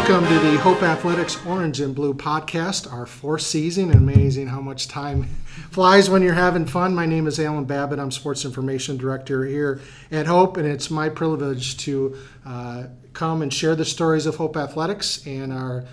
Welcome to the Hope Athletics Orange and Blue podcast, our fourth season. Amazing how much time flies when you're having fun. My name is Alan Babbitt. I'm Sports Information Director here at Hope, and it's my privilege to come and share the stories of Hope Athletics and our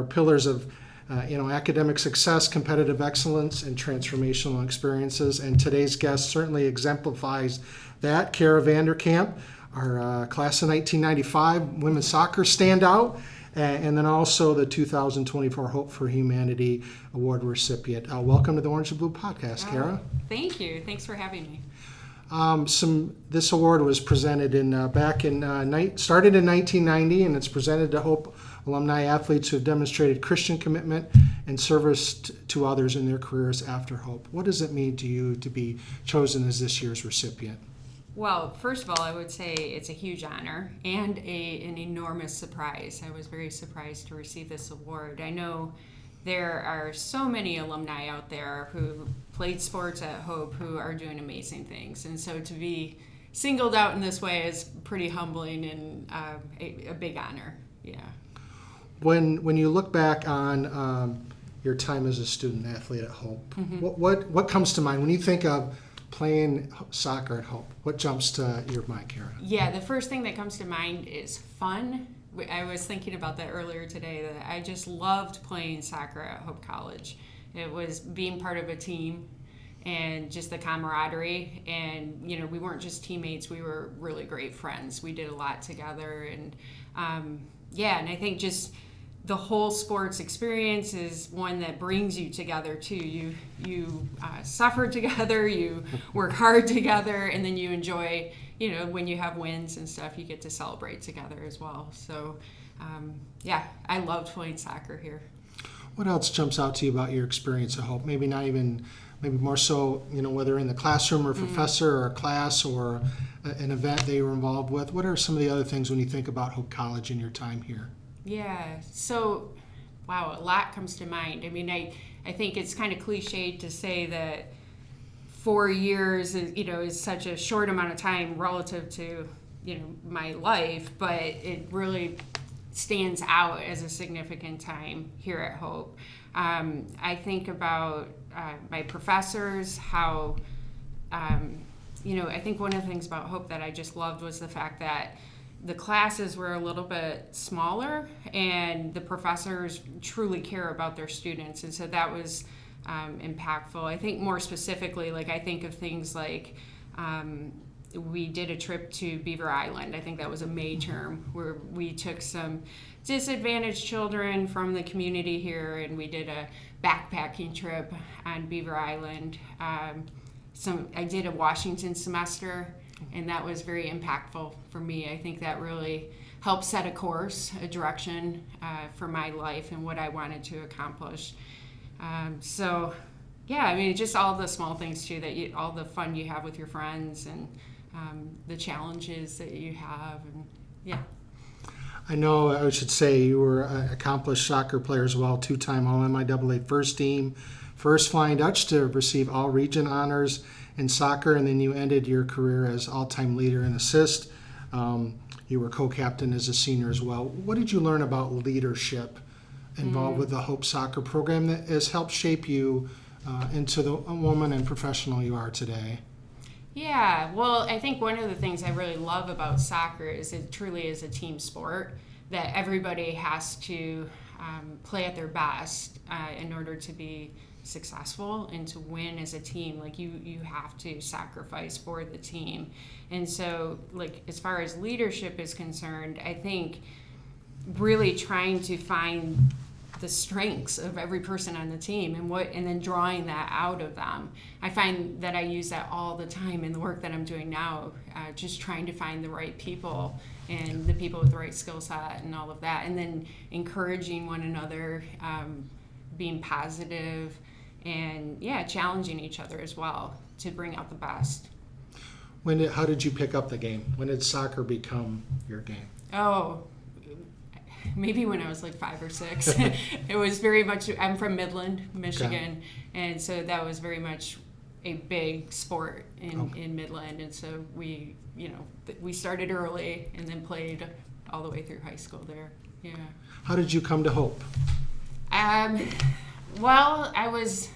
pillars of academic success, competitive excellence, and transformational experiences. And today's guest certainly exemplifies that. Kara VanderKamp, our class of 1995 women's soccer standout, and then also the 2024 Hope for Humanity Award recipient. Welcome to the Orange and Blue podcast, Kara. Thank you. Thanks for having me. This award was presented started in 1990, and it's presented to Hope alumni athletes who have demonstrated Christian commitment and service to others in their careers after Hope. What does it mean to you to be chosen as this year's recipient? Well, first of all, I would say it's a huge honor and an enormous surprise. I was very surprised to receive this award. I know there are so many alumni out there who played sports at Hope who are doing amazing things. And so to be singled out in this way is pretty humbling and a big honor. Yeah. When you look back on your time as a student athlete at Hope, mm-hmm. what comes to mind when you think of playing soccer at Hope? What jumps to your mind, Kara? Yeah, the first thing that comes to mind is fun. I was thinking about that earlier today, that I just loved playing soccer at Hope College. It was being part of a team and just the camaraderie. And, we weren't just teammates, we were really great friends. We did a lot together. And, and I think just the whole sports experience is one that brings you together too. You suffer together, you work hard together, and then you enjoy, when you have wins and stuff, you get to celebrate together as well. So, I loved playing soccer here. What else jumps out to you about your experience at Hope? Maybe more so, whether in the classroom or a professor or a class or an event they were involved with. What are some of the other things when you think about Hope College and your time here? Yeah, so, wow, a lot comes to mind. I mean, I think it's kind of cliched to say that 4 years, is such a short amount of time relative to, my life, but it really stands out as a significant time here at Hope. I think about my professors, how, I think one of the things about Hope that I just loved was the fact that the classes were a little bit smaller and the professors truly care about their students. And so that was impactful. I think more specifically, I think of things like we did a trip to Beaver Island. I think that was a May term where we took some disadvantaged children from the community here and we did a backpacking trip on Beaver Island. I did a Washington semester, and that was very impactful for me. I think that really helped set a course, a direction for my life and what I wanted to accomplish. Just all the small things too, all the fun you have with your friends and the challenges that you have. And yeah. I know I should say you were an accomplished soccer player as well, two-time All-MIAA first team, first Flying Dutch to receive all region honors in soccer, and then you ended your career as all-time leader in assist. You were co-captain as a senior as well. What did you learn about leadership involved with the Hope Soccer program that has helped shape you into the woman and professional you are today? Yeah, well, I think one of the things I really love about soccer is it truly is a team sport, that everybody has to play at their best in order to be successful and to win as a team. You have to sacrifice for the team. And so as far as leadership is concerned, I think really trying to find the strengths of every person on the team and then drawing that out of them. I find that I use that all the time in the work that I'm doing now, just trying to find the right people and the people with the right skill set and all of that, and then encouraging one another, being positive, and challenging each other as well to bring out the best. How did you pick up the game? When did soccer become your game? Oh, maybe when I was 5 or 6. It was very much, I'm from Midland, Michigan, and so that was very much a big sport in Midland, and so we started early and then played all the way through high school there. Yeah. How did you come to Hope? Well, I was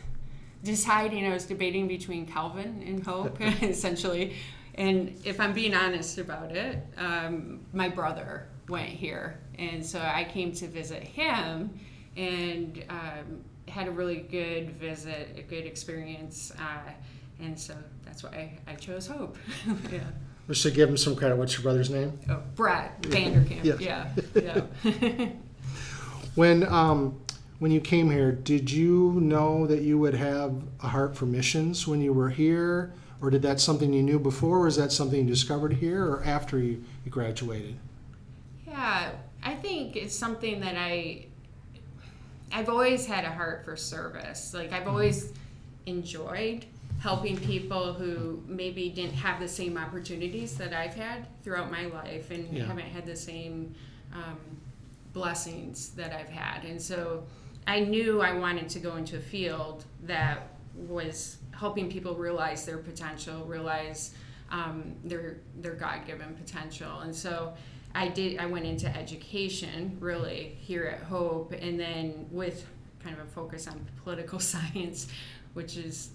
deciding, I was debating between Calvin and Hope, essentially. And if I'm being honest about it, my brother went here. And so I came to visit him and had a really good visit, a good experience. And so that's why I chose Hope. Yeah. We should give him some credit. What's your brother's name? Oh, Brett VanderKamp. Yes. Yeah. When you came here, did you know that you would have a heart for missions when you were here? Or did that something you knew before, or is that something you discovered here or after you graduated? Yeah, I think it's something that I've always had a heart for service. Like, I've always enjoyed helping people who maybe didn't have the same opportunities that I've had throughout my life and haven't had the same blessings that I've had. And so I knew I wanted to go into a field that was helping people realize their potential, realize their God-given potential. And so I went into education really here at Hope, and then with kind of a focus on political science, which is,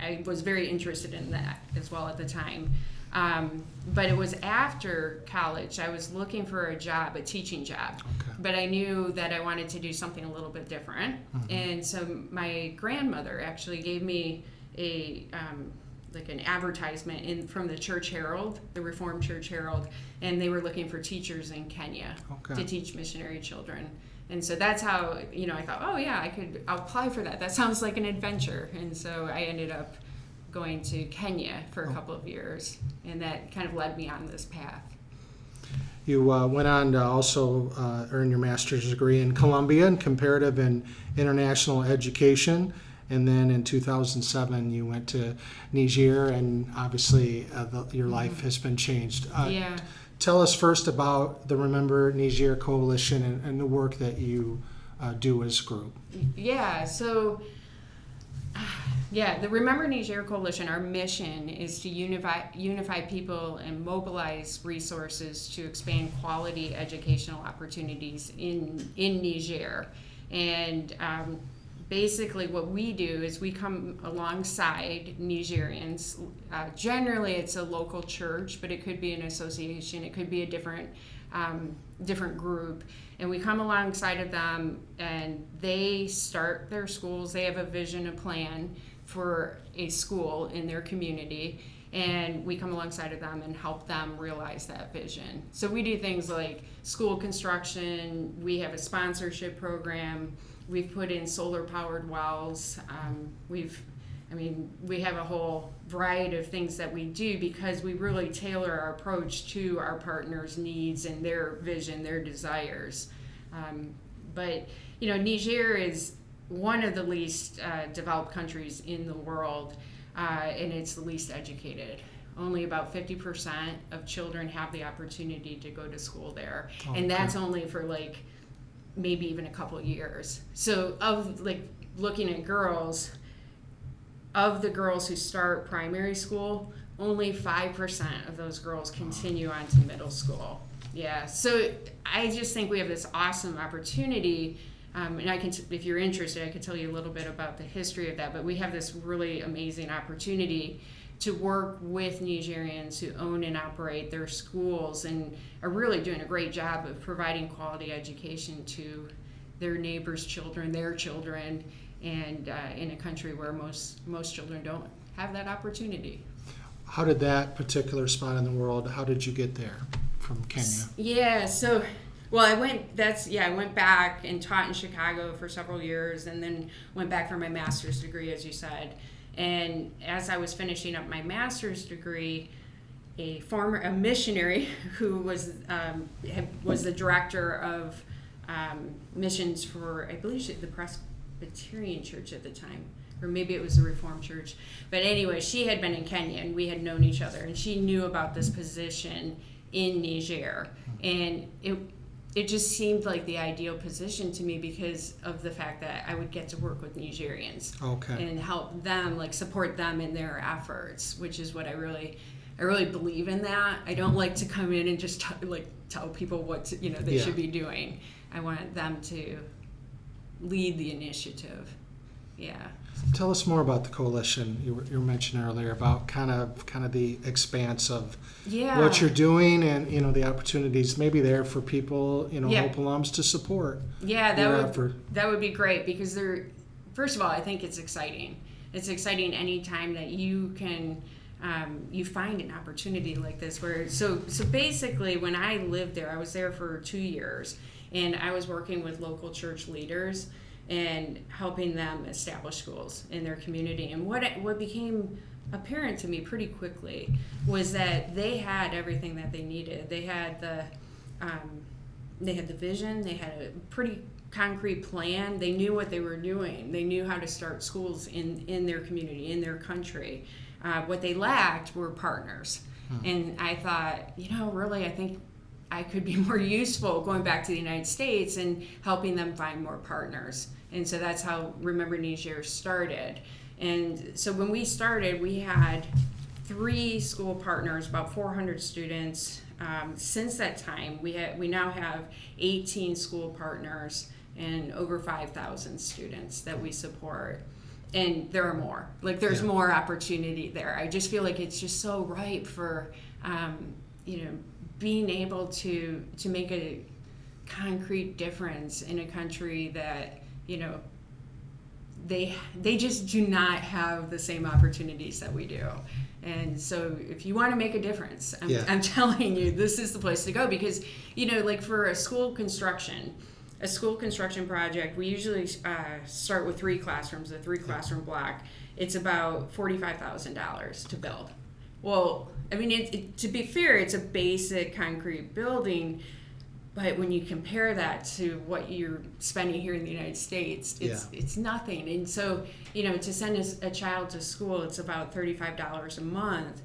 I was very interested in that as well at the time. But it was after college, I was looking for a job, a teaching job. Okay. But I knew that I wanted to do something a little bit different. Mm-hmm. And so my grandmother actually gave me an advertisement from the Church Herald, the Reformed Church Herald, and they were looking for teachers in Kenya to teach missionary children. And so that's how, I thought, I'll apply for that. That sounds like an adventure. And so I ended up going to Kenya for a couple of years, and that kind of led me on this path. You went on to also earn your master's degree in Columbia in comparative and international education. And then in 2007, you went to Niger, and obviously your life has been changed. Tell us first about the Remember Niger Coalition and the work that you do as a group. The Remember Niger Coalition, our mission is to unify people and mobilize resources to expand quality educational opportunities in Niger. And basically what we do is we come alongside Nigerians. Generally it's a local church, but it could be an association, it could be a different group, and we come alongside of them, and they start their schools. They have a vision, a plan for a school in their community, and we come alongside of them and help them realize that vision. So we do things like school construction, we have a sponsorship program, we've put in solar powered wells, we have a whole variety of things that we do because we really tailor our approach to our partners' needs and their vision, their desires. But Niger is one of the least developed countries in the world, and it's the least educated. Only about 50% of children have the opportunity to go to school there, and that's only for maybe even a couple years. So looking at girls, of the girls who start primary school, only 5% of those girls continue on to middle school. Yeah, so I just think we have this awesome opportunity, and if you're interested, I can tell you a little bit about the history of that, but we have this really amazing opportunity to work with Nigerians who own and operate their schools and are really doing a great job of providing quality education to their neighbors' children, their children, and in a country where most children don't have that opportunity. How did that particular spot in the world, how did you get there from Kenya? I went back and taught in Chicago for several years, and then went back for my master's degree, as you said. And as I was finishing up my master's degree, a missionary who was the director of missions for, I believe, the Presbyterian Church at the time, or maybe it was the Reformed Church. But anyway, she had been in Kenya, and we had known each other, and she knew about this position in Niger, and it just seemed like the ideal position to me because of the fact that I would get to work with Nigerians and help them, support them in their efforts, which is what I really I really believe in that. I don't like to come in and just tell people what they should be doing. I want them to lead the initiative. Yeah. Tell us more about the coalition you were mentioning earlier about kind of the expanse of what you're doing and the opportunities maybe there for people Hope alums to support. Yeah, that would be great because first of all, I think it's exciting. It's exciting anytime that you can you find an opportunity like this where so basically when I lived there, I was there for 2 years and I was working with local church leaders and helping them establish schools in their community. And what became apparent to me pretty quickly was that they had everything that they needed. They had the vision. They had a pretty concrete plan. They knew what they were doing. They knew how to start schools in their community, in their country. What they lacked were partners. And I thought, really, I think I could be more useful going back to the United States and helping them find more partners. And so that's how Remember Niger started. And so when we started, we had 3 school partners, about 400 students. Since that time, we now have 18 school partners and over 5,000 students that we support. And there are more. There's more opportunity there. I just feel like it's just so ripe for, being able to make a concrete difference in a country that, they just do not have the same opportunities that we do. And so if you want to make a difference, I'm telling you, this is the place to go because, for a school construction project, we usually start with 3 classrooms, a 3-classroom block. It's about $45,000 to build. Well, I mean, to be fair, it's a basic concrete building, but when you compare that to what you're spending here in the United States, it's nothing. And so, to send a child to school, it's about $35 a month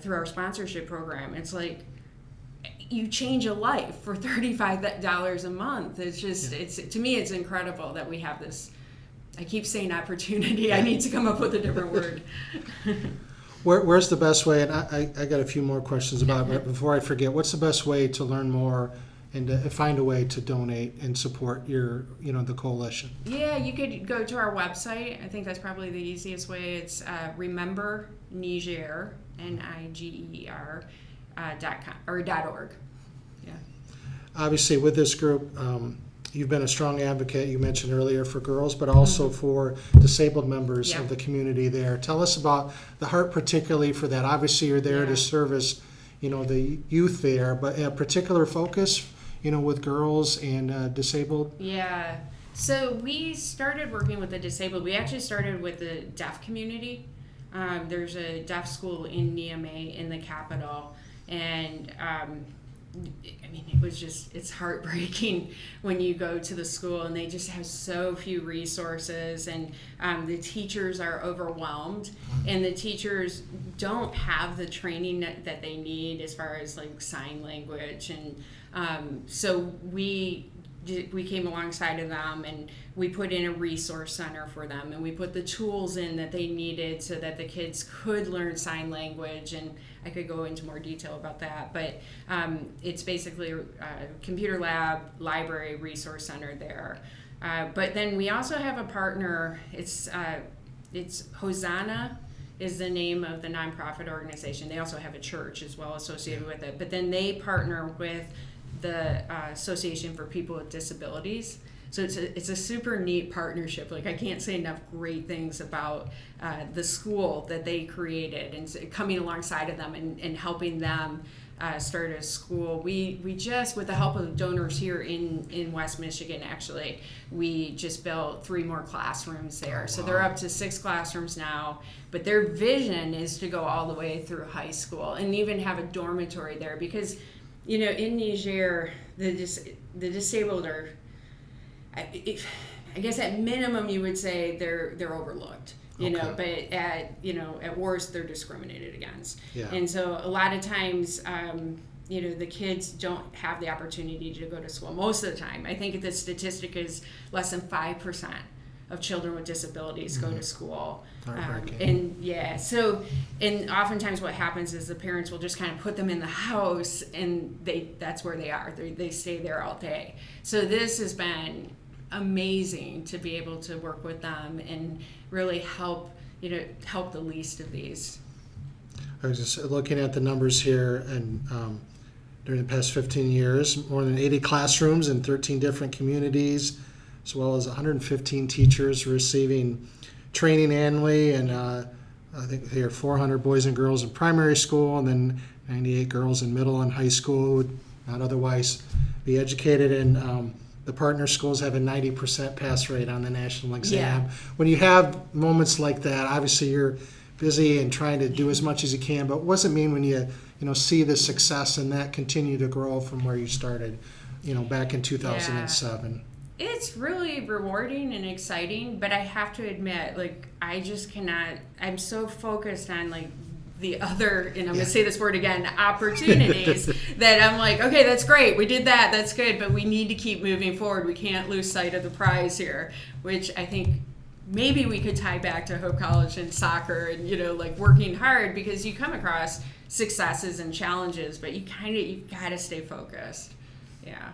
through our sponsorship program. It's like, you change a life for $35 a month. It's just, to me, it's incredible that we have this. I keep saying opportunity. I need to come up with a different word. Where's the best way? And I got a few more questions about it, but before I forget, what's the best way to learn more and to find a way to donate and support the coalition? Yeah, you could go to our website. I think that's probably the easiest way. It's Remember Niger, Niger. .com or .org. Yeah. Obviously, with this group, you've been a strong advocate. You mentioned earlier for girls, but also for disabled members of the community there. Tell us about the heart, particularly for that. Obviously, you're there to service, the youth there, but a particular focus, with girls and disabled. Yeah. So we started working with the disabled. We actually started with the deaf community. There's a deaf school in Niamey in the capital. And it's heartbreaking when you go to the school and they just have so few resources and the teachers are overwhelmed and the teachers don't have the training that they need as far as sign language. And so we came alongside of them and we put in a resource center for them and we put the tools in that they needed so that the kids could learn sign language. And I could go into more detail about that, but it's basically a computer lab, library, resource center there. But then we also have a partner. It's Hosanna is the name of the nonprofit organization. They also have a church as well associated with it. But then they partner with the Association for People with Disabilities. So it's a super neat partnership. I can't say enough great things about the school that they created and coming alongside of them and helping them start a school. We just, with the help of donors here in West Michigan, actually, we just built 3 more classrooms there. So they're up to 6 classrooms now, but their vision is to go all the way through high school and even have a dormitory there because, in Niger, the disabled are, I guess at minimum you would say they're overlooked, but at worst they're discriminated against. Yeah. And so a lot of times, the kids don't have the opportunity to go to school most of the time. I think the statistic is less than 5% of children with disabilities go to school. Heartbreaking. And oftentimes what happens is the parents will just kind of put them in the house, and that's where they are. They stay there all day. So this has been amazing to be able to work with them and really help the least of these. I was just looking at the numbers here, and during the past 15 years, more than 80 classrooms in 13 different communities, as well as 115 teachers receiving training annually, and I think there are 400 boys and girls in primary school, and then 98 girls in middle and high school who would not otherwise be educated. And the partner schools have a 90% pass rate on the national exam. When you have moments like that, obviously you're busy and trying to do as much as you can, but what does it mean when you see the success and that continue to grow from where you started, back in 2007? It's really rewarding and exciting, but I have to admit, I just cannot, I'm so focused on the other, and I'm going to say this word again, opportunities, that I'm like, okay, that's great, we did that, that's good, but we need to keep moving forward. We can't lose sight of the prize here, which I think maybe we could tie back to Hope College and soccer and, working hard, because you come across successes and challenges, but you've got to stay focused. Yeah.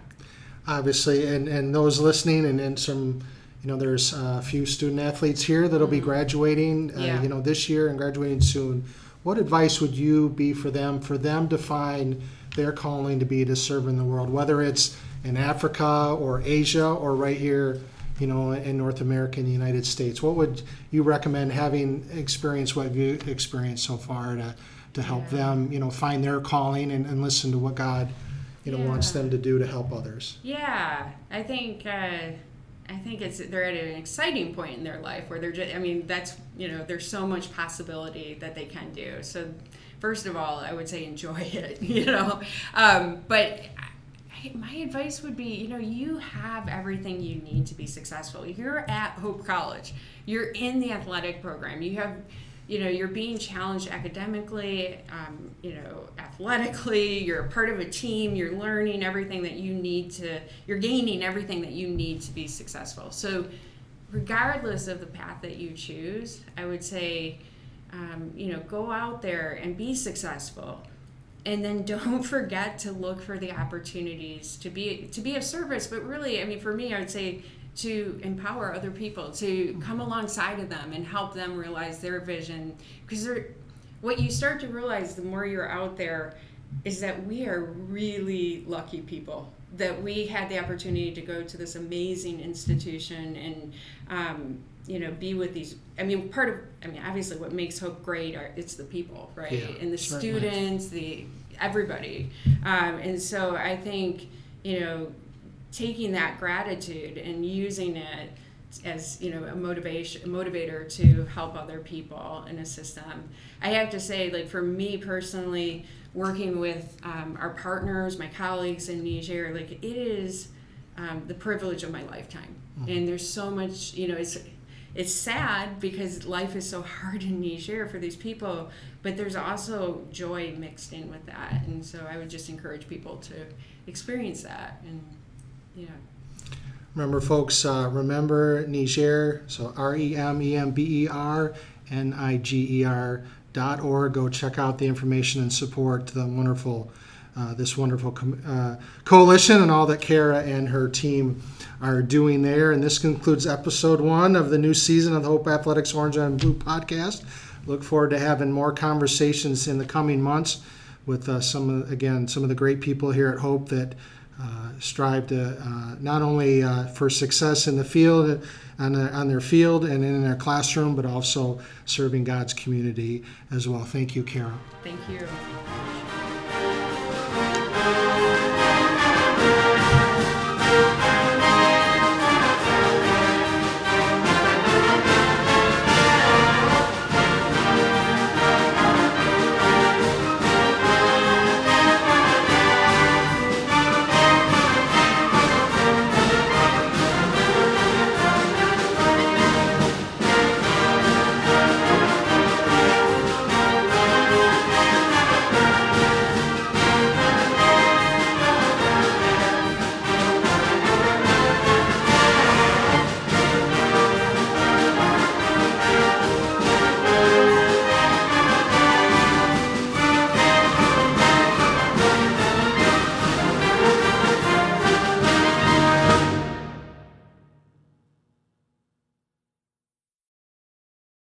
Obviously, and those listening, and then some, there's a few student athletes here that'll be graduating, this year and graduating soon. What advice would you be for them to find their calling to be to serve in the world, whether it's in Africa or Asia or right here, in North America and the United States? What would you recommend, having experienced what you've experienced so far, to help them, find their calling and listen to what God wants them to do to help others? Yeah, I think they're at an exciting point in their life where they're just, there's so much possibility that they can do. So first of all, I would say enjoy it, but my advice would be, you have everything you need to be successful. You're at Hope College. You're in the athletic program. You have, you're being challenged academically, athletically. You're a part of a team. You're learning everything that you need you're gaining everything that you need to be successful. So regardless of the path that you choose, I would say, go out there and be successful. And then don't forget to look for the opportunities to be of service. But really, for me, I would say to empower other people, to come alongside of them and help them realize their vision. Because what you start to realize the more you're out there is that we are really lucky people, that we had the opportunity to go to this amazing institution and be with these. Obviously what makes Hope great it's the people, right? Yeah, and the certainly. students, everybody. And so I think, taking that gratitude and using it as, a motivator to help other people and assist them. I have to say, for me personally, working with our partners, my colleagues in Niger, it is the privilege of my lifetime. Mm-hmm. And there's so much, it's sad because life is so hard in Niger for these people, but there's also joy mixed in with that. And so I would just encourage people to experience that. And remember, folks, remember Niger, so REMEMBERNIGER.org. Go check out the information and support the wonderful coalition and all that Kara and her team are doing there. And this concludes episode 1 of the new season of the Hope Athletics Orange and Blue podcast. Look forward to having more conversations in the coming months with some of the great people here at Hope that strive to not only for success in the field, on their field and in their classroom, but also serving God's community as well. Thank you, Kara. Thank you.